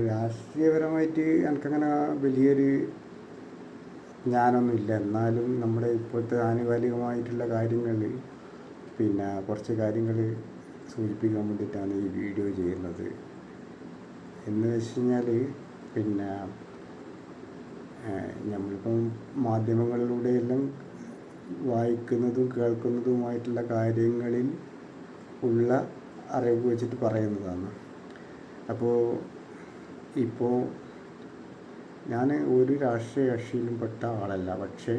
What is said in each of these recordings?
രാഷ്ട്രീയപരമായിട്ട് എനിക്കങ്ങനെ വലിയൊരു ജ്ഞാനമൊന്നുമില്ല. എന്നാലും നമ്മുടെ ഇപ്പോഴത്തെ ആനുകാലികമായിട്ടുള്ള കാര്യങ്ങൾ, കുറച്ച് കാര്യങ്ങൾ സൂചിപ്പിക്കാൻ വേണ്ടിയിട്ടാണ് ഈ വീഡിയോ ചെയ്യുന്നത്. എന്ന് വെച്ച് കഴിഞ്ഞാൽ പിന്നെ നമ്മളിപ്പം മാധ്യമങ്ങളിലൂടെയെല്ലാം വായിക്കുന്നതും കേൾക്കുന്നതുമായിട്ടുള്ള കാര്യങ്ങളിൽ ഉള്ള അറിവ് വെച്ചിട്ട് പറയുന്നതാണ്. അപ്പോൾ ഞാൻ ഒരു രാഷ്ട്രീയ കക്ഷിയിലും പെട്ട ആളല്ല. പക്ഷേ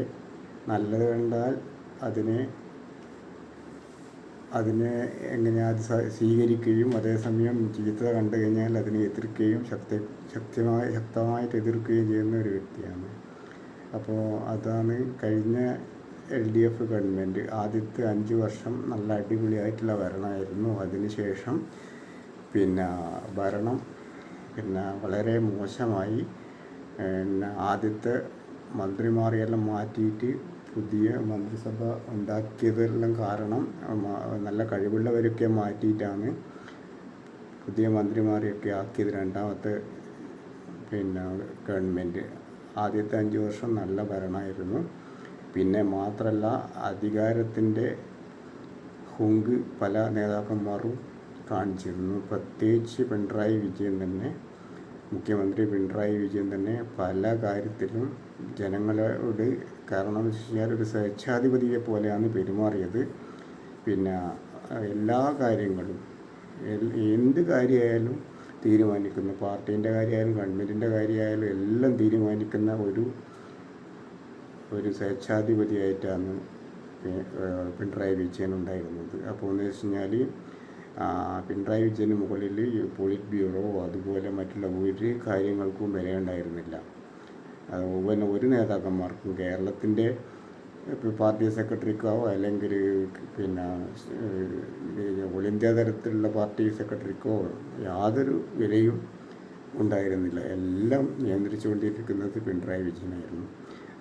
നല്ലത് കണ്ടാൽ അതിനെ എങ്ങനെയാണ് അത് സ്വീകരിക്കുകയും അതേസമയം ചീത്ത കണ്ടു കഴിഞ്ഞാൽ അതിനെ എതിർക്കുകയും ശക്തമായിട്ട് എതിർക്കുകയും ചെയ്യുന്ന ഒരു വ്യക്തിയാണ്. അപ്പോൾ അതാണ് കഴിഞ്ഞ LDF ഗവൺമെൻറ്. ആദ്യത്തെ 5 വർഷം നല്ല അടിപൊളിയായിട്ടുള്ള ഭരണമായിരുന്നു. അതിനുശേഷം ഭരണം വളരെ മോശമായി. ആദ്യത്തെ മന്ത്രിമാരെയെല്ലാം മാറ്റിയിട്ട് പുതിയ മന്ത്രിസഭ ഉണ്ടാക്കിയതെല്ലാം കാരണം നല്ല കഴിവുള്ളവരൊക്കെ മാറ്റിയിട്ടാണ് പുതിയ മന്ത്രിമാരെയൊക്കെ ആക്കിയത് രണ്ടാമത്തെ ഗവൺമെൻറ്. ആദ്യത്തെ 5 വർഷം നല്ല ഭരണമായിരുന്നു. മാത്രമല്ല അധികാരത്തിൻ്റെ ഹുങ്ക് പല നേതാക്കന്മാരും കാണിച്ചിരുന്നു. പ്രത്യേകിച്ച് മുഖ്യമന്ത്രി പിണറായി വിജയൻ തന്നെ പല കാര്യത്തിലും ജനങ്ങളോട്, കാരണം എന്ന് വെച്ച് കഴിഞ്ഞാൽ ഒരു സ്വേച്ഛാധിപതിയെ പോലെയാണ് പെരുമാറിയത്. എല്ലാ കാര്യങ്ങളും എന്ത് കാര്യമായാലും തീരുമാനിക്കുന്നു. പാർട്ടീൻ്റെ കാര്യമായാലും ഗവൺമെൻറ്റിൻ്റെ കാര്യമായാലും എല്ലാം തീരുമാനിക്കുന്ന ഒരു സ്വേച്ഛാധിപതിയായിട്ടാണ് പിണറായി വിജയൻ ഉണ്ടായിരുന്നത്. അപ്പോൾ എന്ന് വെച്ച് കഴിഞ്ഞാൽ പിണറായി വിജയന് മുകളിൽ പോളിറ്റ് ബ്യൂറോ അതുപോലെ മറ്റുള്ള ഒരു കാര്യങ്ങൾക്കും വിലയുണ്ടായിരുന്നില്ല. അതുപോലെ ഒരു നേതാക്കന്മാർക്കും കേരളത്തിൻ്റെ പാർട്ടി സെക്രട്ടറിക്കോ അല്ലെങ്കിൽ ഓൾ ഇന്ത്യ തരത്തിലുള്ള പാർട്ടി സെക്രട്ടറിക്കോ യാതൊരു വിലയും ഉണ്ടായിരുന്നില്ല. എല്ലാം നിയന്ത്രിച്ചുകൊണ്ടിരിക്കുന്നത് പിണറായി വിജയനായിരുന്നു.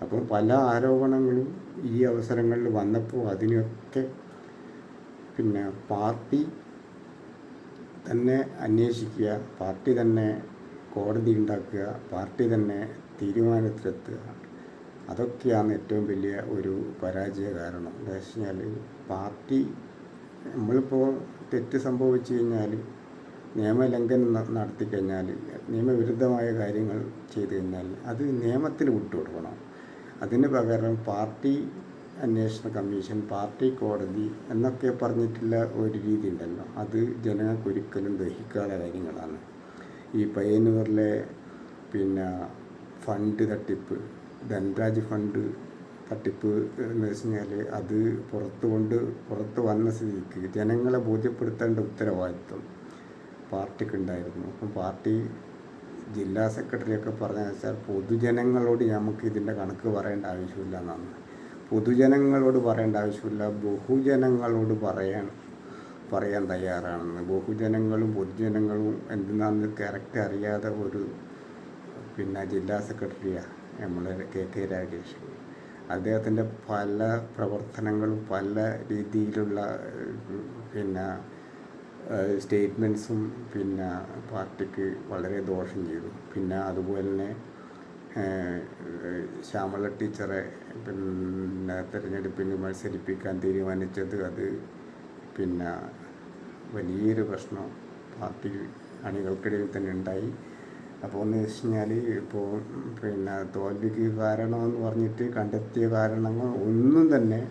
അപ്പം പല ആരോപണങ്ങളും ഈ അവസരങ്ങളിൽ വന്നപ്പോൾ അതിനൊക്കെ പാർട്ടി തന്നെ അന്വേഷിക്കുക, പാർട്ടി തന്നെ കോടതി ഉണ്ടാക്കുക, പാർട്ടി തന്നെ തീരുമാനത്തിലെത്തുക. അതൊക്കെയാണ് ഏറ്റവും വലിയ ഒരു പരാജയ കാരണം. എന്താ വെച്ച് കഴിഞ്ഞാൽ നമ്മളിപ്പോൾ തെറ്റ് സംഭവിച്ചു കഴിഞ്ഞാൽ, നിയമലംഘനം നടത്തിക്കഴിഞ്ഞാൽ, നിയമവിരുദ്ധമായ കാര്യങ്ങൾ ചെയ്തു കഴിഞ്ഞാൽ അത് നിയമത്തിന് വിട്ടുകൊടുക്കണം. അതിന് പകരം പാർട്ടി അന്വേഷണ കമ്മീഷൻ, പാർട്ടി കോടതി എന്നൊക്കെ പറഞ്ഞിട്ടുള്ള ഒരു രീതി ഉണ്ടല്ലോ, അത് ജനങ്ങൾക്കൊരിക്കലും ദഹിക്കാത്ത കാര്യങ്ങളാണ്. ഈ പയ്യന്നൂരിലെ ഫണ്ട് തട്ടിപ്പ്, ധൻരാജ് ഫണ്ട് തട്ടിപ്പ് എന്ന് വെച്ച് കഴിഞ്ഞാൽ അത് പുറത്ത് വന്ന സ്ഥിതിക്ക് ജനങ്ങളെ ബോധ്യപ്പെടുത്തേണ്ട ഉത്തരവാദിത്വം പാർട്ടിക്കുണ്ടായിരുന്നു. അപ്പം പാർട്ടി ജില്ലാ സെക്രട്ടറിയൊക്കെ പറഞ്ഞതെന്ന് വെച്ചാൽ പൊതുജനങ്ങളോട് നമുക്ക് ഇതിൻ്റെ കണക്ക് പറയേണ്ട ആവശ്യമില്ല എന്നാണ്. പൊതുജനങ്ങളോട് പറയേണ്ട ആവശ്യമില്ല, ബഹുജനങ്ങളോട് പറയാൻ തയ്യാറാണെന്ന്. ബഹുജനങ്ങളും പൊതുജനങ്ങളും എന്തിനാന്ന് കറക്റ്റ് അറിയാതെ ഒരു ജില്ലാ സെക്രട്ടറിയാണ് നമ്മളെ KK രാഗേഷ്. അദ്ദേഹത്തിൻ്റെ പല പ്രവർത്തനങ്ങളും പല രീതിയിലുള്ള സ്റ്റേറ്റ്മെൻറ്റ്സും പാർട്ടിക്ക് വളരെ ദോഷം ചെയ്തു. അതുപോലെ തന്നെ ശ്യാമള ടീച്ചറെ തിരഞ്ഞെടുപ്പിന് മത്സരിപ്പിക്കാൻ തീരുമാനിച്ചത്, അത് വലിയൊരു പ്രശ്നം പാർട്ടി അണികൾക്കിടയിൽ തന്നെ ഉണ്ടായി. അപ്പോൾ എന്ന് വെച്ച് കഴിഞ്ഞാൽ ഇപ്പോൾ തോൽവിക്ക് കാരണമെന്ന് പറഞ്ഞിട്ട് കണ്ടെത്തിയ കാരണങ്ങൾ ഒന്നും തന്നെ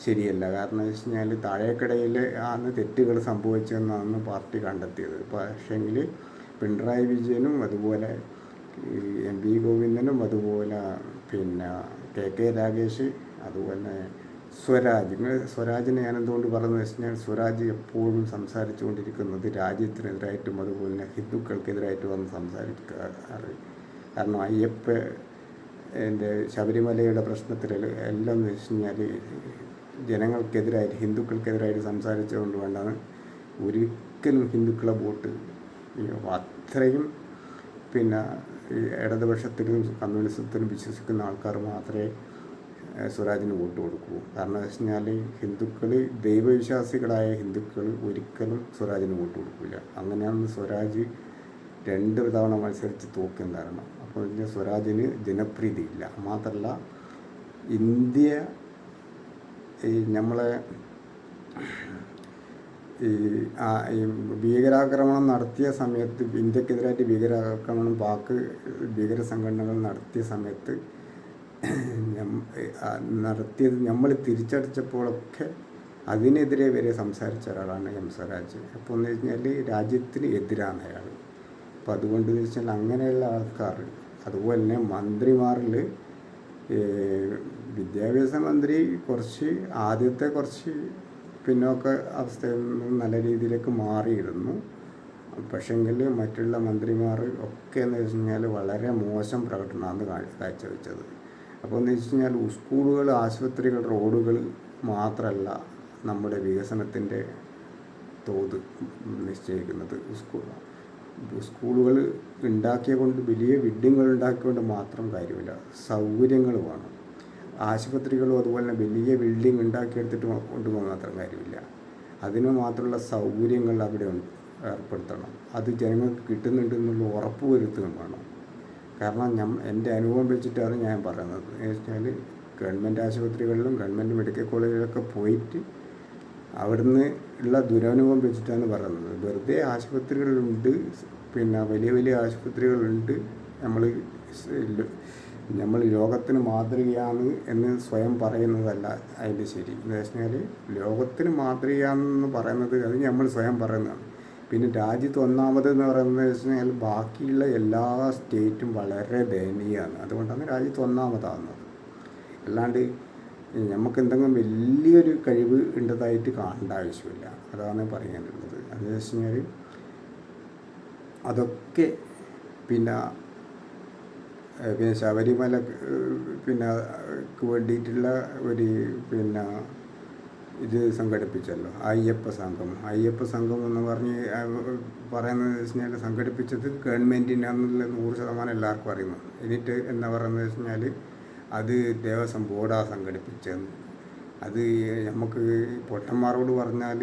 ശരിയല്ല. കാരണം എന്ന് വെച്ച് കഴിഞ്ഞാൽ താഴേക്കിടയിൽ ആണ് തെറ്റുകൾ സംഭവിച്ചതെന്നാണ് പാർട്ടി കണ്ടെത്തിയത്. പക്ഷേങ്കിൽ പിണറായി വിജയനും അതുപോലെ MP ഗോവിന്ദനും അതുപോലെ KK രാഗേഷ് അതുപോലെ സ്വരാജിനെ ഞാൻ എന്തുകൊണ്ട് പറഞ്ഞു വെച്ച് കഴിഞ്ഞാൽ, സ്വരാജ് എപ്പോഴും സംസാരിച്ചുകൊണ്ടിരിക്കുന്നത് രാജ്യത്തിനെതിരായിട്ടും അതുപോലെ തന്നെ ഹിന്ദുക്കൾക്കെതിരായിട്ടും വന്ന് സംസാരിക്കാറ്. കാരണം അയ്യപ്പൻ്റെ ശബരിമലയുടെ പ്രശ്നത്തിൽ എല്ലാം എന്ന് വെച്ച് കഴിഞ്ഞാൽ ജനങ്ങൾക്കെതിരായിട്ട് ഹിന്ദുക്കൾക്കെതിരായിട്ട് സംസാരിച്ചുകൊണ്ട് വേണ്ടാണ് ഒരിക്കലും ഹിന്ദുക്കളെ വോട്ട് അത്രയും ഈ ഇടതുപക്ഷത്തിലും കമ്മ്യൂണിസത്തിലും വിശ്വസിക്കുന്ന ആൾക്കാർ മാത്രമേ സ്വരാജിന് വോട്ട് കൊടുക്കൂ. കാരണം എന്ന് വെച്ച് കഴിഞ്ഞാൽ ദൈവവിശ്വാസികളായ ഹിന്ദുക്കൾ ഒരിക്കലും സ്വരാജിന് വോട്ട് കൊടുക്കില്ല. അങ്ങനെയാണ് സ്വരാജ് 2 തവണ മത്സരിച്ച് തോക്കാൻ കാരണം. അപ്പോൾ ഇതിന് സ്വരാജിന് ജനപ്രീതിയില്ല. മാത്രമല്ല ഇന്ത്യ ഈ നമ്മളെ ഈ ഈ ഭീകരാക്രമണം നടത്തിയ സമയത്ത്, ഇന്ത്യക്കെതിരായിട്ട് ഭീകരാക്രമണം ഭീകര സംഘടനകൾ നടത്തിയ സമയത്ത് നടത്തിയത് നമ്മൾ തിരിച്ചടിച്ചപ്പോഴൊക്കെ അതിനെതിരെ വരെ സംസാരിച്ച ഒരാളാണ് എം സ്വരാജ്. അപ്പോൾ എന്ന് വെച്ചാൽ രാജ്യത്തിന് എതിരാണ് അയാൾ. അപ്പോൾ അതുകൊണ്ട് എന്ന് വെച്ചാൽ അങ്ങനെയുള്ള ആൾക്കാർ, അതുപോലെ തന്നെ മന്ത്രിമാരിൽ വിദ്യാഭ്യാസ മന്ത്രി ആദ്യത്തെ കുറച്ച് പിന്നോക്ക അവസ്ഥയിൽ നിന്ന് നല്ല രീതിയിലേക്ക് മാറിയിരുന്നു. പക്ഷേങ്കിൽ മറ്റുള്ള മന്ത്രിമാർ ഒക്കെ എന്ന് വെച്ച് കഴിഞ്ഞാൽ വളരെ മോശം പ്രകടനമാണ് കാഴ്ചവെച്ചത്. അപ്പോൾ എന്ന് വെച്ച് കഴിഞ്ഞാൽ സ്കൂളുകൾ, ആശുപത്രികൾ, റോഡുകൾ മാത്രമല്ല നമ്മുടെ വികസനത്തിൻ്റെ തോത് നിശ്ചയിക്കുന്നത്. സ്കൂളുകൾ ഉണ്ടാക്കിയതുകൊണ്ട്, വലിയ ബിൽഡിങ്ങുകൾ ഉണ്ടാക്കിക്കൊണ്ട് മാത്രം കാര്യമില്ല, സൗകര്യങ്ങൾ വേണം. ആശുപത്രികളും അതുപോലെ തന്നെ വലിയ ബിൽഡിംഗ് ഉണ്ടാക്കിയെടുത്തിട്ട് കൊണ്ടുപോകാൻ മാത്രം കാര്യമില്ല, അതിന് മാത്രമുള്ള സൗകര്യങ്ങൾ അവിടെ ഏർപ്പെടുത്തണം. അത് ജനങ്ങൾക്ക് കിട്ടുന്നുണ്ടെന്നുള്ള ഉറപ്പ് വരുത്തുകയും വേണം. കാരണം എൻ്റെ അനുഭവം വെച്ചിട്ടാണ് ഞാൻ പറയുന്നത്. എന്ന് വെച്ചാൽ ഗവൺമെൻറ് ആശുപത്രികളിലും ഗവൺമെൻറ് മെഡിക്കൽ കോളേജിലൊക്കെ പോയിട്ട് അവിടുന്ന് ഉള്ള ദുരനുഭവം വെച്ചിട്ടാണ് പറയുന്നത്. വെറുതെ ആശുപത്രികളുണ്ട്, പിന്നെ വലിയ വലിയ ആശുപത്രികളുണ്ട്, നമ്മൾ ലോകത്തിന് മാതൃകയാണ് എന്ന് സ്വയം പറയുന്നതല്ല അതിൻ്റെ ശരി. എന്ന് വെച്ചാൽ ലോകത്തിന് മാതൃകയാണെന്ന് പറയുന്നത് അത് നമ്മൾ സ്വയം പറയുന്നതാണ്. പിന്നെ രാജ്യത്ത് ഒന്നാമതെന്ന് പറയുന്നത് വെച്ച് കഴിഞ്ഞാൽ ബാക്കിയുള്ള എല്ലാ സ്റ്റേറ്റും വളരെ ദയനീയമാണ്. അതുകൊണ്ടാണ് രാജ്യത്ത് ഒന്നാമതാകുന്നത്. അല്ലാണ്ട് നമുക്ക് എന്തെങ്കിലും വലിയൊരു കഴിവ് ഉണ്ടതായിട്ട് കാണേണ്ട ആവശ്യമില്ല. അതാണ് പറയാനുള്ളത്. അതെന്ന് വെച്ച് കഴിഞ്ഞാൽ അതൊക്കെ പിന്നെ ശബരിമല വേണ്ടിയിട്ടുള്ള ഒരു ഇത് സംഘടിപ്പിച്ചല്ലോ, അയ്യപ്പ സംഘം എന്ന് പറയുന്നത് വെച്ച് കഴിഞ്ഞാൽ സംഘടിപ്പിച്ചത് ഗവൺമെൻറ്റിനാണെന്നുള്ള 100% എല്ലാവർക്കും അറിയുന്നു. എന്നിട്ട് എന്താ പറയുന്നത് വെച്ച് കഴിഞ്ഞാൽ അത് ദേവസ്വം ബോർഡാണ് സംഘടിപ്പിച്ചതെന്ന്. അത് നമുക്ക് പൊട്ടന്മാരോട് പറഞ്ഞാൽ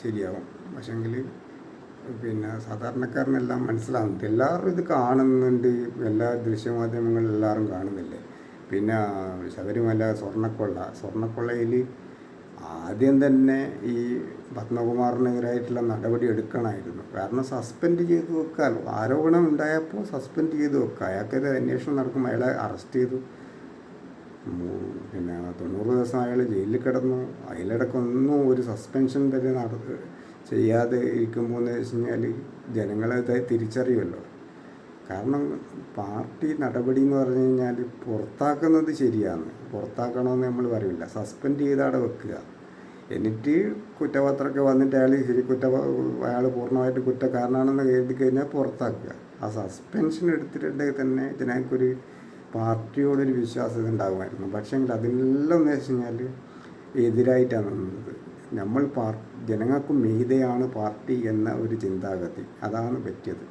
ശരിയാവും, പക്ഷേങ്കിൽ സാധാരണക്കാരനെല്ലാം മനസ്സിലാവുന്നുണ്ട്. എല്ലാവരും ഇത് കാണുന്നുണ്ട്, എല്ലാ ദൃശ്യമാധ്യമങ്ങളിൽ എല്ലാവരും കാണുന്നില്ലേ. പിന്നെ ശബരിമല സ്വർണ്ണക്കൊള്ളയിൽ ആദ്യം തന്നെ ഈ പത്മകുമാറിനെതിരായിട്ടുള്ള നടപടി എടുക്കണമായിരുന്നു. കാരണം സസ്പെൻഡ് ചെയ്ത് വെക്കാമല്ലോ, ആരോപണം ഉണ്ടായപ്പോൾ സസ്പെൻഡ് ചെയ്ത് വെക്കുക. അയാൾക്കെതിരെ അന്വേഷണം നടക്കുമ്പോൾ അയാളെ അറസ്റ്റ് ചെയ്തു. 90 ദിവസം അയാൾ ജയിലിൽ കിടന്നു. അതിലിടക്കൊന്നും ഒരു സസ്പെൻഷൻ വരെ ചെയ്യാതെ ഇരിക്കുമ്പോൾ എന്ന് വെച്ച് കഴിഞ്ഞാൽ ജനങ്ങളത് തിരിച്ചറിയുമല്ലോ. കാരണം പാർട്ടി നടപടി എന്ന് പറഞ്ഞു കഴിഞ്ഞാൽ പുറത്താക്കുന്നത് ശരിയാണ്, പുറത്താക്കണമെന്ന് നമ്മൾ പറയില്ല, സസ്പെൻഡ് ചെയ്ത് അവിടെ വെക്കുക. എന്നിട്ട് കുറ്റപത്രമൊക്കെ വന്നിട്ട് അയാൾ പൂർണ്ണമായിട്ട് കുറ്റക്കാരനാണെന്ന് കരുതി കഴിഞ്ഞാൽ പുറത്താക്കുക. ആ സസ്പെൻഷൻ എടുത്തിട്ടുണ്ടെങ്കിൽ തന്നെ ജനങ്ങൾക്കൊരു പാർട്ടിയോടൊരു വിശ്വാസ്യത ഉണ്ടാകുമായിരുന്നു. പക്ഷേങ്കിൽ അതിനെല്ലാം എന്ന് വെച്ച് കഴിഞ്ഞാൽ എതിരായിട്ടാണ് നിന്നത്. നമ്മൾ ജനങ്ങൾക്ക് മീതെയാണ് പാർട്ടി എന്ന ഒരു ചിന്താഗതി, അതാണ് പറ്റിയത്.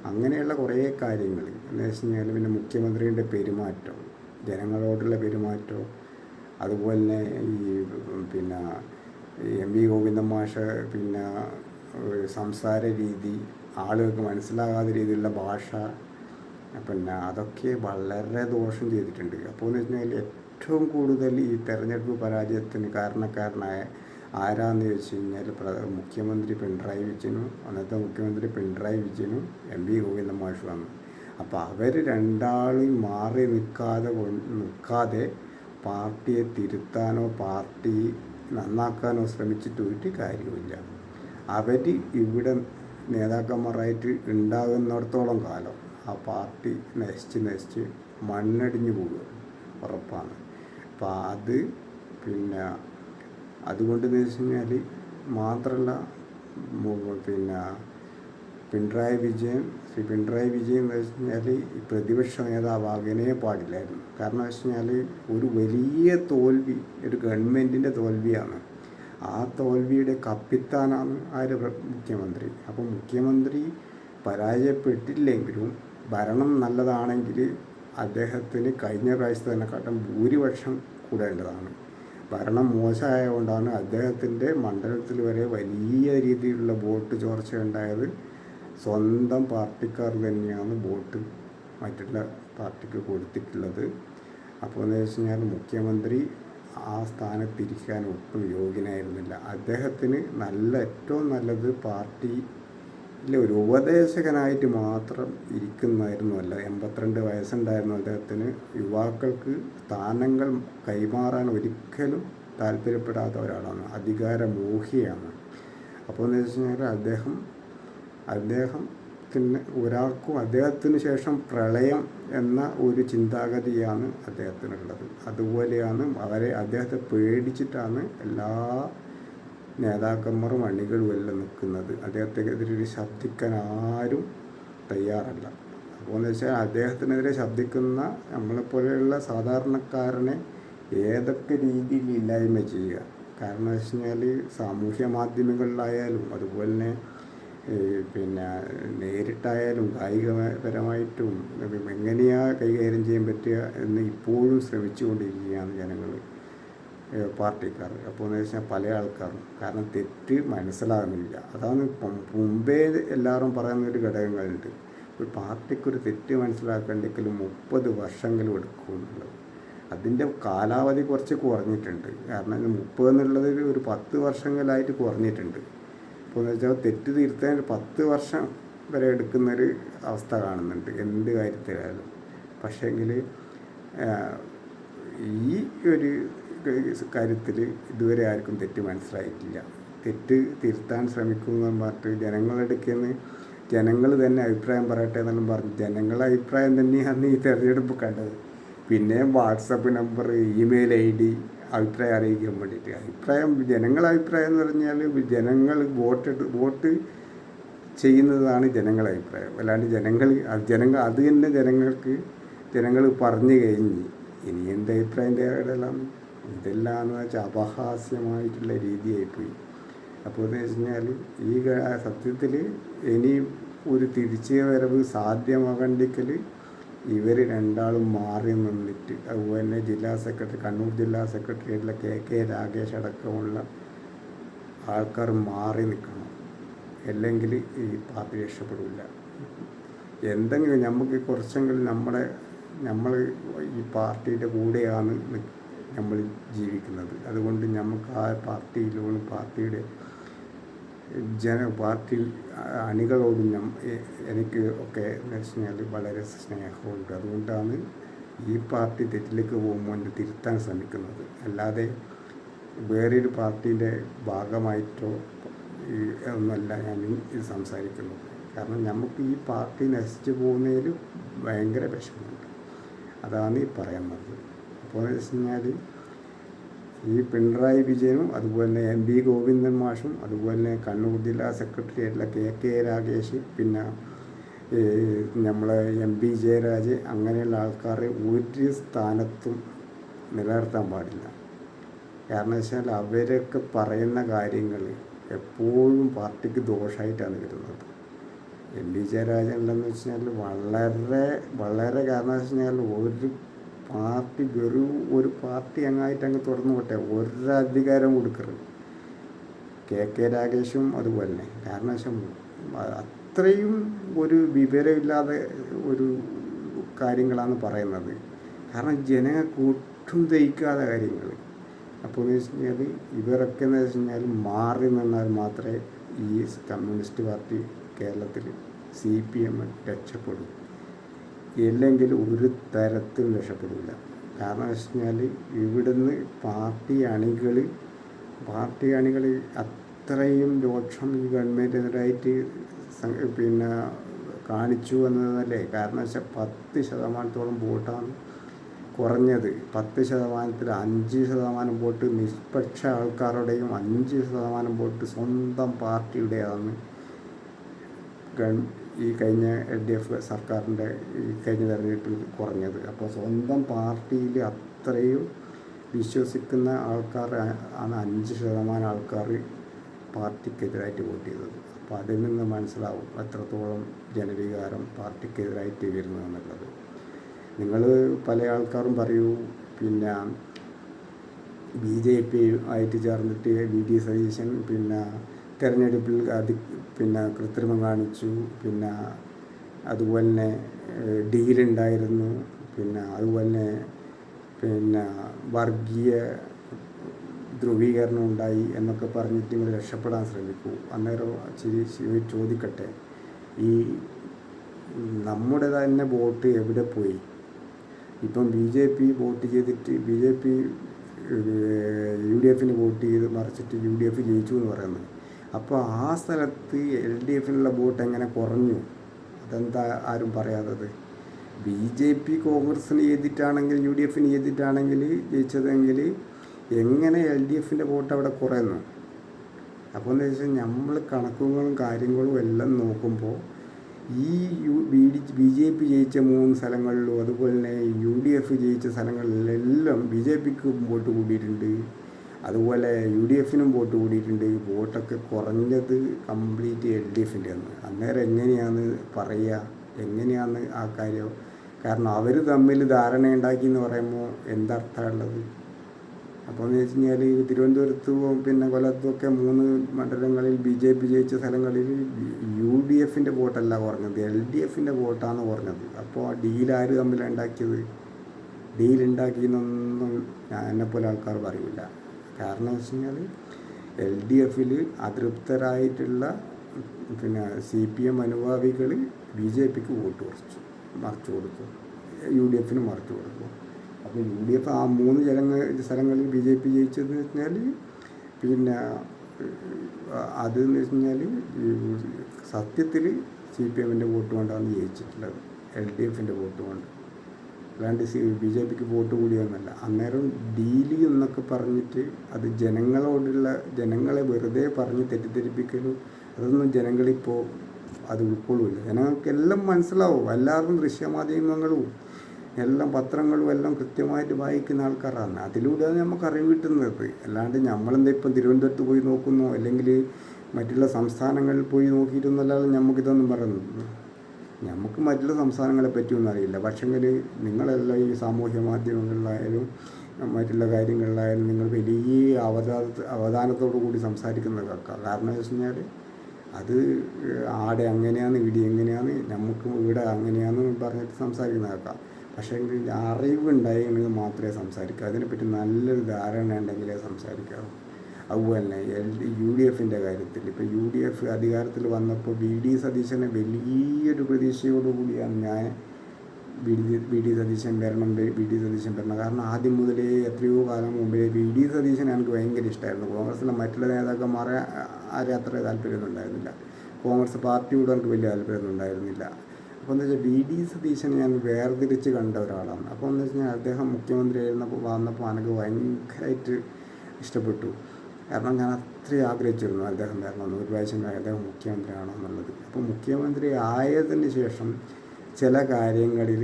അങ്ങനെയുള്ള കുറേ കാര്യങ്ങൾ എന്ന് വെച്ച് കഴിഞ്ഞാൽ പിന്നെ മുഖ്യമന്ത്രിയുടെ പെരുമാറ്റം, ജനങ്ങളോടുള്ള പെരുമാറ്റം, അതുപോലെ തന്നെ എം വി ഗോവിന്ദൻ മാഷ് സംസാര രീതി, ആളുകൾക്ക് മനസ്സിലാകാത്ത രീതിയിലുള്ള ഭാഷ, അതൊക്കെ വളരെ ദോഷം ചെയ്തിട്ടുണ്ട്. അപ്പോൾ എന്ന് വെച്ച് കഴിഞ്ഞാൽ ഏറ്റവും കൂടുതൽ ഈ തെരഞ്ഞെടുപ്പ് പരാജയത്തിന് കാരണക്കാരനായ ആരാന്ന് ചോദിച്ചു കഴിഞ്ഞാൽ മുഖ്യമന്ത്രി പിണറായി വിജയനും അന്നത്തെ മുഖ്യമന്ത്രി പിണറായി വിജയനും എം വി ഗോവിന്ദൻ മാഷുമാണ്. അപ്പോൾ അവർ രണ്ടാളും മാറി നിൽക്കാതെ പാർട്ടിയെ തിരുത്താനോ പാർട്ടി നന്നാക്കാനോ ശ്രമിച്ചിട്ട് ഒരു കാര്യമില്ല. അവർ ഇവിടെ നേതാക്കന്മാരായിട്ട് ഉണ്ടാകുന്നിടത്തോളം കാലം ആ പാർട്ടി നശിച്ച് മണ്ണടിഞ്ഞു പോകുക ഉറപ്പാണ്. അപ്പോൾ അതുകൊണ്ടെന്ന് വെച്ച് കഴിഞ്ഞാൽ മാത്രമല്ല പിണറായി വിജയൻ എന്ന് വെച്ച് കഴിഞ്ഞാൽ ഈ പ്രതിപക്ഷ നേതാവാകാനേ പാടില്ലായിരുന്നു. കാരണം വെച്ച് കഴിഞ്ഞാൽ ഒരു വലിയ തോൽവി, ഒരു ഗവൺമെൻറ്റിൻ്റെ തോൽവിയാണ്. ആ തോൽവിയുടെ കപ്പിത്താനാണ് മുഖ്യമന്ത്രി. അപ്പോൾ മുഖ്യമന്ത്രി പരാജയപ്പെട്ടില്ലെങ്കിലും ഭരണം നല്ലതാണെങ്കിൽ അദ്ദേഹത്തിന് കഴിഞ്ഞ പ്രാവശ്യത്തിനെക്കാട്ടും ഭൂരിപക്ഷം കൂടേണ്ടതാണ്. ഭരണം മോശമായതുകൊണ്ടാണ് അദ്ദേഹത്തിൻ്റെ മണ്ഡലത്തിൽ വരെ വലിയ രീതിയിലുള്ള വോട്ട് ചോർച്ച ഉണ്ടായത്. സ്വന്തം പാർട്ടിക്കാർ തന്നെയാണ് വോട്ട് മറ്റുള്ള പാർട്ടിക്ക് കൊടുത്തിട്ടുള്ളത്. അപ്പോൾ എന്ന് വെച്ച് കഴിഞ്ഞാൽ മുഖ്യമന്ത്രി ആ സ്ഥാനത്തിരിക്കാൻ ഒട്ടും യോഗ്യനായിരുന്നില്ല. അദ്ദേഹത്തിന് ഏറ്റവും നല്ലത് പാർട്ടിയിലെ ഒരു ഉപദേശകനായിട്ട് മാത്രം ഇരിക്കുന്നതായിരുന്നല്ല. 82 വയസ്സുണ്ടായിരുന്നു അദ്ദേഹത്തിന്. യുവാക്കൾക്ക് സ്ഥാനങ്ങൾ കൈമാറാൻ ഒരിക്കലും താല്പര്യപ്പെടാത്ത ഒരാളാണ്, അധികാരമോഹിയാണ്. അപ്പോൾ എന്ന് വെച്ച് കഴിഞ്ഞാൽ അദ്ദേഹത്തിന് ശേഷം പ്രളയം എന്ന ഒരു ചിന്താഗതിയാണ് അദ്ദേഹത്തിനുള്ളത്. അതുപോലെയാണ് അദ്ദേഹത്തെ പേടിച്ചിട്ടാണ് എല്ലാ നേതാക്കന്മാരും അണികളും എല്ലാം നിൽക്കുന്നത്. അദ്ദേഹത്തിനെതിരെ ശബ്ദിക്കാൻ ആരും തയ്യാറല്ല. അപ്പോൾ എന്ന് വെച്ചാൽ അദ്ദേഹത്തിനെതിരെ ശബ്ദിക്കുന്ന നമ്മളെപ്പോലെയുള്ള സാധാരണക്കാരനെ ഏതൊക്കെ രീതിയിൽ ഇല്ലായ്മ ചെയ്യുക. കാരണം വെച്ച് കഴിഞ്ഞാൽ സാമൂഹ്യ മാധ്യമങ്ങളിലായാലും അതുപോലെ തന്നെ നേരിട്ടായാലും കായികപരമായിട്ടും എങ്ങനെയാണ് കൈകാര്യം ചെയ്യാൻ പറ്റുക എന്ന് ഇപ്പോഴും ശ്രമിച്ചുകൊണ്ടിരിക്കുകയാണ് ജനങ്ങൾ, പാർട്ടിക്കാർ. അപ്പോൾ എന്ന് വെച്ചാൽ പല ആൾക്കാരും കാരണം തെറ്റ് മനസ്സിലാകുന്നില്ല. അതാണ് മുമ്പേ എല്ലാവരും പറയുന്നൊരു ഘടകങ്ങളുണ്ട്. ഒരു പാർട്ടിക്കൊരു തെറ്റ് മനസ്സിലാക്കണ്ടെങ്കിലും 30 വർഷങ്ങളും എടുക്കുമെന്നുള്ളത്. അതിൻ്റെ കാലാവധി കുറച്ച് കുറഞ്ഞിട്ടുണ്ട്. കാരണം 30 എന്നുള്ളത് ഒരു 10 വർഷങ്ങളായിട്ട് കുറഞ്ഞിട്ടുണ്ട്. അപ്പോൾ എന്ന് വെച്ചാൽ തെറ്റ് തിരുത്താൻ 10 വർഷം വരെ എടുക്കുന്നൊരു അവസ്ഥ കാണുന്നുണ്ട് എന്ത് കാര്യത്തിലായാലും. പക്ഷേങ്കിൽ ഈ ഒരു കാര്യത്തിൽ ഇതുവരെ ആർക്കും തെറ്റ് മനസ്സിലായിട്ടില്ല. തെറ്റ് തിരുത്താൻ ശ്രമിക്കുമെന്ന് പറഞ്ഞിട്ട് ജനങ്ങൾ തന്നെ അഭിപ്രായം പറയട്ടെ എന്നെല്ലാം പറഞ്ഞു. ജനങ്ങളുടെ അഭിപ്രായം തന്നെയാണ് ഈ തെരഞ്ഞെടുപ്പ് കണ്ടത്. പിന്നെ വാട്സപ്പ് നമ്പർ, ഇമെയിൽ ID അഭിപ്രായം അറിയിക്കാൻ വേണ്ടിയിട്ട് ജനങ്ങളുടെ അഭിപ്രായം എന്ന് പറഞ്ഞാൽ ജനങ്ങൾ വോട്ട് ചെയ്യുന്നതാണ് ജനങ്ങളുടെ അഭിപ്രായം. അല്ലാണ്ട് അത് തന്നെ ജനങ്ങൾ പറഞ്ഞു കഴിഞ്ഞ് ഇനി എൻ്റെ അഭിപ്രായം തേടലാണ്. ഇതെല്ലാം എന്ന് വെച്ചാൽ അപഹാസ്യമായിട്ടുള്ള രീതിയായിപ്പോയി. അപ്പോൾ എന്ന് വെച്ച് കഴിഞ്ഞാൽ ഈ സത്യത്തിൽ ഇനി ഒരു തിരിച്ചുവരവ് സാധ്യമാകണ്ടെങ്കിൽ ഇവർ രണ്ടാളും മാറി നിന്നിട്ട് അതുപോലെ തന്നെ കണ്ണൂർ ജില്ലാ സെക്രട്ടറിയായിട്ടുള്ള KK രാഗേഷ് അടക്കമുള്ള ആൾക്കാർ മാറി നിൽക്കണം. അല്ലെങ്കിൽ ഈ പാർട്ടി രക്ഷപ്പെടില്ല. എന്തെങ്കിലും നമുക്ക് കുറച്ചെങ്കിലും നമ്മൾ ഈ പാർട്ടിയുടെ കൂടെയാണ് നമ്മൾ ജീവിക്കുന്നത്. അതുകൊണ്ട് നമുക്ക് ആ പാർട്ടിയിലോടും പാർട്ടി അണികളോടും എനിക്ക് ഒക്കെ എന്ന് വെച്ച് കഴിഞ്ഞാൽ വളരെ സ്നേഹമുണ്ട്. അതുകൊണ്ടാണ് ഈ പാർട്ടി തെറ്റിലേക്ക് പോകുമ്പോൾ തിരുത്താൻ ശ്രമിക്കുന്നത്. അല്ലാതെ വേറൊരു പാർട്ടീൻ്റെ ഭാഗമായിട്ടോ ഒന്നുമല്ല ഞാൻ ഇത് സംസാരിക്കുന്നത്. കാരണം നമുക്ക് ഈ പാർട്ടി നശിച്ചു പോകുന്നതിൽ ഭയങ്കര വിഷമമുണ്ട്. അതാണ് ഈ പറയുന്നത്. അപ്പോൾ എന്ന് വെച്ച് കഴിഞ്ഞാൽ ഈ പിണറായി വിജയനും അതുപോലെ തന്നെ MP ഗോവിന്ദൻ മാഷും അതുപോലെ തന്നെ കണ്ണൂർ ജില്ലാ സെക്രട്ടറി ആയിട്ടുള്ള KK രാഗേഷ്, പിന്നെ നമ്മളെ MP ജയരാജ്, അങ്ങനെയുള്ള ആൾക്കാരെ ഒരു സ്ഥാനത്തും നിലനിർത്താൻ പാടില്ല. കാരണം വെച്ചാൽ അവരൊക്കെ പറയുന്ന കാര്യങ്ങൾ എപ്പോഴും പാർട്ടിക്ക് ദോഷമായിട്ടാണ് വരുന്നത്. MP ജയരാജനെന്ന് വെച്ച് കഴിഞ്ഞാൽ വളരെ കാരണം വെച്ച് കഴിഞ്ഞാൽ ഒരു പാർട്ടി വെറും ഒരു പാർട്ടി അങ്ങ് തുറന്നു പോട്ടെ, ഒരധികാരം കൊടുക്കരുത്. KK രാഗേഷും അതുപോലെ തന്നെ. കാരണം വെച്ചാൽ അത്രയും ഒരു വിവരമില്ലാതെ ഒരു കാര്യങ്ങളാണ് പറയുന്നത്. കാരണം ജനങ്ങൾക്ക് ഒട്ടും ദഹിക്കാത്ത കാര്യങ്ങൾ. അപ്പോൾ എന്ന് വെച്ച് കഴിഞ്ഞാൽ ഇവരൊക്കെ എന്ന് വെച്ച് കഴിഞ്ഞാൽ മാറി നിന്നാൽ മാത്രമേ ഈ കമ്മ്യൂണിസ്റ്റ് പാർട്ടി കേരളത്തിൽ CPM രക്ഷപ്പെടും. ഇല്ലെങ്കിൽ ഒരു തരത്തിലും രക്ഷപ്പെടില്ല. കാരണം വെച്ച് കഴിഞ്ഞാൽ ഇവിടുന്ന് പാർട്ടി അണികൾ അത്രയും രോക്ഷം ഈ ഗവൺമെൻറ്റിനെതിരായിട്ട് കാണിച്ചു എന്നതല്ലേ. കാരണം വെച്ചാൽ 10% വോട്ടാണ് കുറഞ്ഞത്. 10%-ൽ 5% വോട്ട് നിഷ്പക്ഷ ആൾക്കാരുടെയും 5% വോട്ട് സ്വന്തം പാർട്ടിയുടെയാണ് ഈ കഴിഞ്ഞ LDF സർക്കാരിൻ്റെ ഈ കഴിഞ്ഞ തെരഞ്ഞെടുപ്പിൽ കുറഞ്ഞത്. അപ്പോൾ സ്വന്തം പാർട്ടിയിൽ അത്രയും വിശ്വസിക്കുന്ന ആൾക്കാർ ആണ് 5% ആൾക്കാർ പാർട്ടിക്കെതിരായിട്ട് വോട്ട് ചെയ്തത്. അപ്പോൾ അതിൽ നിന്ന് മനസ്സിലാവും എത്രത്തോളം ജനവികാരം പാർട്ടിക്കെതിരായിട്ട് വരുന്നു എന്നുള്ളത്. നിങ്ങൾ പല ആൾക്കാരും പറയൂ പിന്നെ BJP ആയിട്ട് ചേർന്നിട്ട് VD സതീശൻ പിന്നെ തിരഞ്ഞെടുപ്പിൽ പിന്നെ കൃത്രിമം കാണിച്ചു, പിന്നെ അതുപോലെ തന്നെ ഡീലുണ്ടായിരുന്നു, പിന്നെ അതുപോലെ തന്നെ പിന്നെ വർഗീയ ധ്രുവീകരണം ഉണ്ടായി എന്നൊക്കെ പറഞ്ഞിട്ട് നിങ്ങൾ രക്ഷപ്പെടാൻ ശ്രമിക്കൂ. അന്നേരം ചോദിക്കട്ടെ, ഈ നമ്മുടെ തന്നെ വോട്ട് എവിടെ പോയി? ഇപ്പം BJP വോട്ട് ചെയ്തിട്ട് UDF വോട്ട് ചെയ്ത് മറിച്ചിട്ട് UDF ജയിച്ചു എന്ന് പറയുന്നത്. അപ്പോൾ ആ സ്ഥലത്ത് LDF വോട്ട് എങ്ങനെ കുറഞ്ഞു? അതെന്താ ആരും പറയാത്തത്? BJP കോൺഗ്രസ്സിന് ചെയ്തിട്ടാണെങ്കിൽ UDF ചെയ്തിട്ടാണെങ്കിൽ ജയിച്ചതെങ്കിൽ എങ്ങനെ LDF വോട്ട് അവിടെ കുറയുന്നു? അപ്പോൾ എന്താ വെച്ചാൽ നമ്മൾ കണക്കുകളും കാര്യങ്ങളും എല്ലാം നോക്കുമ്പോൾ ഈ BJP ജയിച്ച 3 സ്ഥലങ്ങളിലും അതുപോലെ തന്നെ UDF ജയിച്ച സ്ഥലങ്ങളിലെല്ലാം BJPക്ക് വോട്ട് കൂടിയിട്ടുണ്ട്, അതുപോലെ UDF വോട്ട് കൂടിയിട്ടുണ്ട്. വോട്ടൊക്കെ കുറഞ്ഞത് കംപ്ലീറ്റ് LDF-ൻ്റെയാണ്. അന്നേരം എങ്ങനെയാണ് പറയുക? എങ്ങനെയാണ് ആ കാര്യം? കാരണം അവർ തമ്മിൽ ധാരണയുണ്ടാക്കി എന്ന് പറയുമ്പോൾ എന്തർത്ഥമുള്ളത്? അപ്പോൾ എന്ന് വെച്ച് കഴിഞ്ഞാൽ തിരുവനന്തപുരത്തും പിന്നെ കൊല്ലത്തുമൊക്കെ 3 മണ്ഡലങ്ങളിൽ BJP ജയിച്ച സ്ഥലങ്ങളിൽ UDF വോട്ടല്ല കുറഞ്ഞത്, LDF വോട്ടാണ് കുറഞ്ഞത്. അപ്പോൾ ആ ഡീലാര് തമ്മിലാണ് ഉണ്ടാക്കിയത്? ഡീലുണ്ടാക്കിയെന്നൊന്നും എന്നെപ്പോലെ ആൾക്കാർ പറയില്ല. കാരണം എന്ന് വെച്ച് കഴിഞ്ഞാൽ LDF അതൃപ്തരായിട്ടുള്ള പിന്നെ CPM അനുഭാവികൾ BJPക്ക് വോട്ട് മറിച്ചു കൊടുത്തു, UDF മറിച്ചു കൊടുത്തു. അപ്പോൾ UDF ആ 3 സ്ഥലങ്ങളിൽ BJP ജയിച്ചതെന്ന് വെച്ചാൽ പിന്നെ അതെന്ന് വെച്ച് കഴിഞ്ഞാൽ സത്യത്തിൽ CPM വോട്ട് കൊണ്ടാണ് ജയിച്ചിട്ടുള്ളത്, LDF വോട്ട് കൊണ്ട്. അല്ലാണ്ട് BJPക്ക് വോട്ട് കൂടിയൊന്നുമല്ല. അന്നേരം ഡീല് എന്നൊക്കെ പറഞ്ഞിട്ട് അത് ജനങ്ങളെ വെറുതെ പറഞ്ഞ് തെറ്റിദ്ധരിപ്പിക്കലും അതൊന്നും ജനങ്ങളിപ്പോൾ അത് ഉൾക്കൊള്ളില്ല. ജനങ്ങൾക്കെല്ലാം മനസ്സിലാവും. എല്ലാവരും ദൃശ്യമാധ്യമങ്ങളും എല്ലാം പത്രങ്ങളും എല്ലാം കൃത്യമായിട്ട് വായിക്കുന്ന ആൾക്കാരാണ്. അതിലൂടെയാണ് നമുക്ക് അറിവ് കിട്ടുന്നത്. അല്ലാണ്ട് നമ്മളെന്താ ഇപ്പം തിരുവനന്തപുരത്ത് പോയി നോക്കുന്നു, അല്ലെങ്കിൽ മറ്റുള്ള സംസ്ഥാനങ്ങളിൽ പോയി നോക്കിയിട്ടൊന്നല്ലാതെ നമുക്കിതൊന്നും പറയുന്നത്. നമുക്ക് മറ്റുള്ള സംസ്ഥാനങ്ങളെ പറ്റിയൊന്നും അറിയില്ല. പക്ഷെങ്കിൽ നിങ്ങളെല്ലാം ഈ സാമൂഹ്യ മാധ്യമങ്ങളിലായാലും മറ്റുള്ള കാര്യങ്ങളിലായാലും നിങ്ങൾ വലിയ അവധാനത്തോടു കൂടി സംസാരിക്കുന്നത് കേൾക്കാം. കാരണം എന്ന് വെച്ച് കഴിഞ്ഞാൽ അത് ആടെ അങ്ങനെയാണ്, ഇവിടെ എങ്ങനെയാണ്, നമുക്ക് ഇവിടെ അങ്ങനെയാണെന്ന് പറഞ്ഞിട്ട് സംസാരിക്കുന്നത് കേൾക്കാം. പക്ഷേ അറിവുണ്ടായെങ്കിൽ മാത്രമേ സംസാരിക്കൂ. അതിനെപ്പറ്റി നല്ലൊരു ധാരണ ഉണ്ടെങ്കിലേ സംസാരിക്കാവൂ. അതുപോലെ തന്നെ UDF കാര്യത്തിൽ ഇപ്പോൾ UDF അധികാരത്തിൽ വന്നപ്പോൾ VD സതീശനെ വലിയൊരു പ്രതീക്ഷയോടുകൂടിയാണ് ഞാൻ VD സതീശൻ വരണം. കാരണം ആദ്യം മുതലേ എത്രയോ കാലം മുമ്പേ VD സതീശനെ എനിക്ക് ഭയങ്കര ഇഷ്ടമായിരുന്നു. കോൺഗ്രസ്സിലെ മറ്റുള്ള നേതാക്കന്മാരെ ആരും അത്ര താല്പര്യമൊന്നും ഉണ്ടായിരുന്നില്ല. കോൺഗ്രസ് പാർട്ടിയോട് എനിക്ക് വലിയ താല്പര്യമൊന്നും ഉണ്ടായിരുന്നില്ല. അപ്പോൾ എന്താ വെച്ചാൽ VD സതീശനെ ഞാൻ വേർതിരിച്ച് കണ്ട ഒരാളാണ്. അപ്പോൾ എന്ന് വെച്ച് കഴിഞ്ഞാൽ അദ്ദേഹം മുഖ്യമന്ത്രി വന്നപ്പോൾ എനിക്ക് ഭയങ്കരമായിട്ട് ഇഷ്ടപ്പെട്ടു. കാരണം ഞാൻ അത്രയും ആഗ്രഹിച്ചിരുന്നു അദ്ദേഹം വരണമെന്ന്, ഒരു പ്രാവശ്യം അദ്ദേഹം മുഖ്യമന്ത്രി ആണെന്നുള്ളത്. അപ്പോൾ മുഖ്യമന്ത്രി ആയതിന് ശേഷം ചില കാര്യങ്ങളിൽ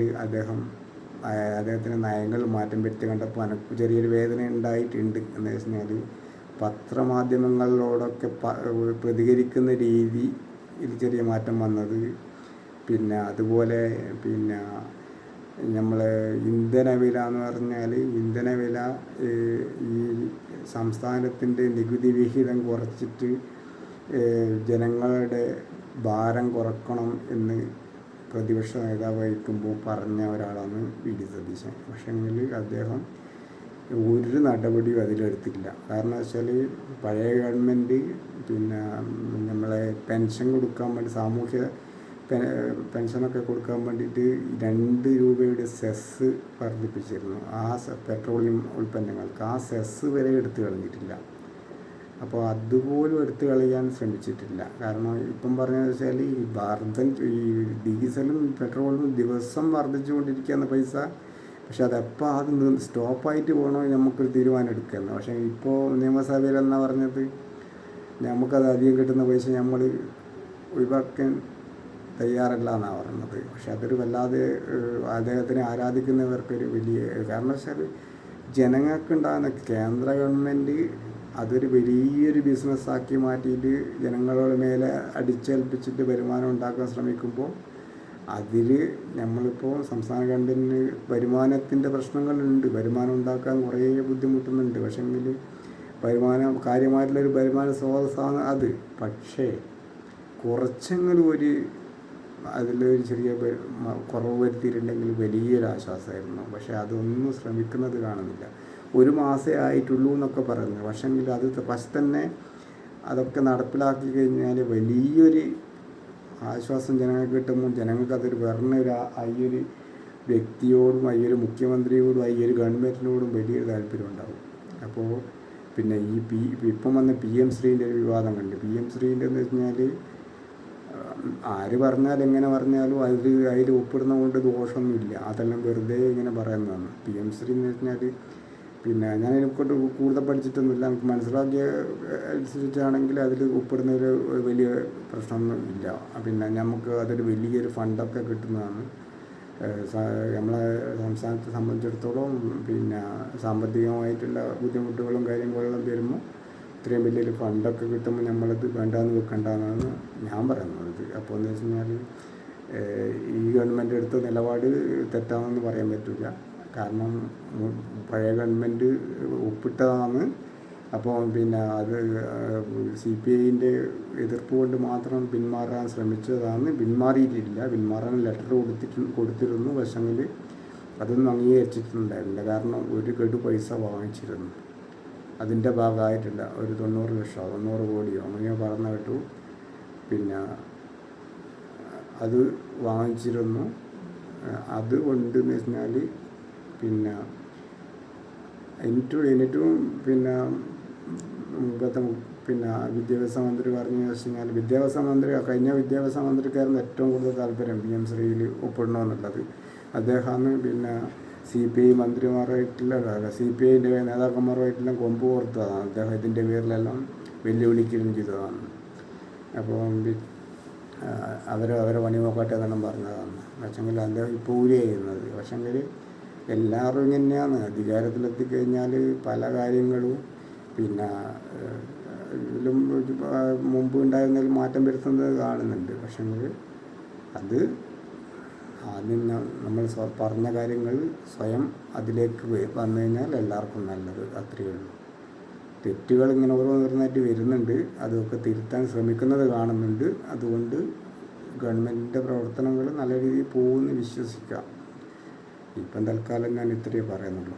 അദ്ദേഹത്തിൻ്റെ നയങ്ങൾ മാറ്റം വരുത്തി കണ്ടപ്പോൾ എനിക്ക് ചെറിയൊരു വേദന ഉണ്ടായിട്ടുണ്ട്. എന്ന് വെച്ച് കഴിഞ്ഞാൽ പത്രമാധ്യമങ്ങളോടൊക്കെ പ്രതികരിക്കുന്ന രീതിയിൽ ചെറിയ മാറ്റം വന്നത്, പിന്നെ അതുപോലെ പിന്നെ നമ്മൾ ഇന്ധനവില എന്ന് പറഞ്ഞാൽ ഇന്ധനവില ഈ സംസ്ഥാനത്തിൻ്റെ നികുതി വിഹിതം കുറച്ചിട്ട് ജനങ്ങളുടെ ഭാരം കുറക്കണം എന്ന് പ്രതിപക്ഷ നേതാവായിരിക്കുമ്പോൾ പറഞ്ഞ ഒരാളാണ് VD സതീശൻ. പക്ഷേങ്കിൽ അദ്ദേഹം ഒരു നടപടിയും അതിലെടുത്തില്ല. കാരണം വെച്ചാൽ പഴയ ഗവൺമെൻറ് പിന്നെ നമ്മളെ പെൻഷൻ കൊടുക്കാൻ വേണ്ടി സാമൂഹ്യ പെൻഷനൊക്കെ കൊടുക്കാൻ വേണ്ടിയിട്ട് 2 രൂപയുടെ സെസ് വർദ്ധിപ്പിച്ചിരുന്നു പെട്രോളിയം ഉൽപ്പന്നങ്ങൾക്ക്. ആ സെസ് വരെ എടുത്തു കളഞ്ഞിട്ടില്ല. അപ്പോൾ അതുപോലും എടുത്തു കളയാൻ ശ്രമിച്ചിട്ടില്ല. കാരണം ഇപ്പം പറഞ്ഞതെന്ന് വെച്ചാൽ ഈ ഡീസലും പെട്രോളും ദിവസം വർദ്ധിച്ചുകൊണ്ടിരിക്കുകയാണ് പൈസ. പക്ഷെ അതെപ്പോൾ ആദ്യം സ്റ്റോപ്പായിട്ട് പോകണോ നമുക്കൊരു തീരുമാനം എടുക്കുകയാണ്. പക്ഷേ ഇപ്പോൾ നിയമസഭയിൽ എന്നാ പറഞ്ഞത്, നമുക്കത് അധികം കിട്ടുന്ന പൈസ നമ്മൾ ഒഴിവാക്കാൻ തയ്യാറല്ല എന്നാണ് പറഞ്ഞത്. പക്ഷെ അതൊരു വല്ലാതെ അദ്ദേഹത്തിനെ ആരാധിക്കുന്നവർക്കൊരു വലിയ കാരണം വെച്ചാൽ ജനങ്ങൾക്കുണ്ടാകുന്ന കേന്ദ്ര ഗവൺമെൻറ് അതൊരു വലിയൊരു ബിസിനസ്സാക്കി മാറ്റിയിട്ട് ജനങ്ങളുടെ മേലെ അടിച്ചേൽപ്പിച്ചിട്ട് വരുമാനം ഉണ്ടാക്കാൻ ശ്രമിക്കുമ്പോൾ അതിൽ നമ്മളിപ്പോൾ സംസ്ഥാന ഗവൺമെൻറ്റിന് വരുമാനത്തിൻ്റെ പ്രശ്നങ്ങളുണ്ട്. വരുമാനം ഉണ്ടാക്കാൻ കുറേ ബുദ്ധിമുട്ടുന്നുണ്ട്. പക്ഷേങ്കിൽ കാര്യമായിട്ടുള്ളൊരു വരുമാന സ്രോതസ്സാണ് അത്. പക്ഷേ കുറച്ചെങ്കിലും അതിലൊരു ചെറിയ കുറവ് വരുത്തിയിട്ടുണ്ടെങ്കിൽ വലിയൊരു ആശ്വാസമായിരുന്നു. പക്ഷേ അതൊന്നും ശ്രമിക്കുന്നത് കാണുന്നില്ല. 1 മാസമേ ആയിട്ടുള്ളൂ എന്നൊക്കെ പറയുന്നത്. പക്ഷേങ്കിൽ അത് തന്നെ അതൊക്കെ നടപ്പിലാക്കി കഴിഞ്ഞാൽ വലിയൊരു ആശ്വാസം ജനങ്ങൾക്ക് കിട്ടുമ്പോൾ ജനങ്ങൾക്ക് അതൊരു ഈ ഒരു വ്യക്തിയോടും ഈ ഒരു മുഖ്യമന്ത്രിയോടും ഈ ഒരു ഗവൺമെൻറ്റിനോടും വലിയൊരു താല്പര്യം ഉണ്ടാകും. അപ്പോൾ പിന്നെ ഇപ്പം വന്ന PM ശ്രീൻ്റെ ഒരു വിവാദം കണ്ട്. PM ശ്രീൻ്റെ എന്ന് വെച്ചാൽ ആര് പറഞ്ഞാലും എങ്ങനെ പറഞ്ഞാലും അതിൽ ഒപ്പിടുന്ന കൊണ്ട് ദോഷമൊന്നുമില്ല. അതെല്ലാം വെറുതെ ഇങ്ങനെ പറയുന്നതാണ്. PM ശ്രീ എന്ന് വെച്ചാൽ പിന്നെ ഞാൻ ഇതിനെക്കൊണ്ട് കൂടുതൽ പഠിച്ചിട്ടൊന്നുമില്ല. നമുക്ക് മനസ്സിലാക്കിയ അനുസരിച്ചാണെങ്കിൽ അതിൽ ഒപ്പിടുന്നൊരു വലിയ പ്രശ്നമൊന്നും ഇല്ല. പിന്നെ നമുക്ക് അതൊരു വലിയൊരു ഫണ്ടൊക്കെ കിട്ടുന്നതാണ്. നമ്മളെ സംസ്ഥാനത്തെ സംബന്ധിച്ചിടത്തോളം പിന്നെ സാമ്പത്തികമായിട്ടുള്ള ബുദ്ധിമുട്ടുകളും കാര്യങ്ങളെല്ലാം വരുമ്പോൾ ഇത്രയും വലിയൊരു ഫണ്ടൊക്കെ കിട്ടുമ്പോൾ നമ്മളത് വേണ്ടാന്ന് വെക്കണ്ടെന്നാണ് ഞാൻ പറയുന്നത്. അപ്പോൾ എന്ന് വെച്ച് കഴിഞ്ഞാൽ ഈ ഗവൺമെൻറ് എടുത്ത നിലപാട് തെറ്റാണെന്ന് പറയാൻ പറ്റില്ല. കാരണം പഴയ ഗവൺമെൻറ് ഒപ്പിട്ടതാണ്. അപ്പോൾ പിന്നെ അത് CPIൻ്റെ എതിർപ്പ് കൊണ്ട് മാത്രം പിന്മാറാൻ ശ്രമിച്ചതാണ്. പിന്മാറിയിട്ടില്ല. പിന്മാറാൻ ലെറ്റർ കൊടുത്തിരുന്നു. പക്ഷെങ്കിൽ അതൊന്നും അംഗീകരിച്ചിട്ടുണ്ടായിരുന്നില്ല. കാരണം ഒരു ഗഡു പൈസ വാങ്ങിച്ചിരുന്നു. അതിൻ്റെ ഭാഗമായിട്ടില്ല. ഒരു 90 ലക്ഷമോ 90 കോടിയോ അങ്ങനെയോ പറഞ്ഞു കേട്ടു. പിന്നെ അത് വാങ്ങിച്ചിരുന്നു. അതുകൊണ്ട് എന്ന് വെച്ചാൽ പിന്നെ എന്നിട്ടും പിന്നെ മുമ്പത്തെ വിദ്യാഭ്യാസ മന്ത്രി പറഞ്ഞു വെച്ച് കഴിഞ്ഞാൽ കഴിഞ്ഞ വിദ്യാഭ്യാസ മന്ത്രിക്കായിരുന്നു ഏറ്റവും കൂടുതൽ താല്പര്യം PM ശ്രീയിൽ ഒപ്പിടണമെന്നുള്ളത്. അദ്ദേഹമാണ് പിന്നെ CPI മന്ത്രിമാരായിട്ടുള്ള CPIൻ്റെ നേതാക്കന്മാരുമായിട്ടെല്ലാം കൊമ്പ് കോർത്തതാണ്. അദ്ദേഹം ഇതിൻ്റെ പേരിലെല്ലാം വെല്ലുവിളിക്കുകയും ചെയ്തതാണ്. അപ്പോൾ അവരെ പണി നോക്കട്ടെ എന്നെല്ലാം പറഞ്ഞതാണ്. പക്ഷെങ്കിൽ അദ്ദേഹം ഇപ്പോൾ ഊരി ചെയ്യുന്നത്. പക്ഷെങ്കിൽ എല്ലാവരും ഇങ്ങനെയാണ്. അധികാരത്തിലെത്തിക്കഴിഞ്ഞാൽ പല കാര്യങ്ങളും പിന്നെ ഇതിലും മുമ്പ് ഉണ്ടായിരുന്നതിൽ മാറ്റം വരുത്തുന്നത് കാണുന്നുണ്ട്. പക്ഷെങ്കിൽ അത് ആദ്യം നമ്മൾ പറഞ്ഞ കാര്യങ്ങൾ സ്വയം അതിലേക്ക് വന്നു കഴിഞ്ഞാൽ എല്ലാവർക്കും നല്ലത്. അത്രയേ ഉള്ളൂ. തെറ്റുകൾ ഇങ്ങനെ ഓരോന്നായിട്ട് വരുന്നുണ്ട്. അതൊക്കെ തിരുത്താൻ ശ്രമിക്കുന്നത് കാണുന്നുണ്ട്. അതുകൊണ്ട് ഗവൺമെൻറ്റിൻ്റെ പ്രവർത്തനങ്ങൾ നല്ല രീതിയിൽ പോകുമെന്ന് വിശ്വസിക്കാം. ഇപ്പം തൽക്കാലം ഞാൻ ഇത്രയേ പറയുന്നുള്ളൂ.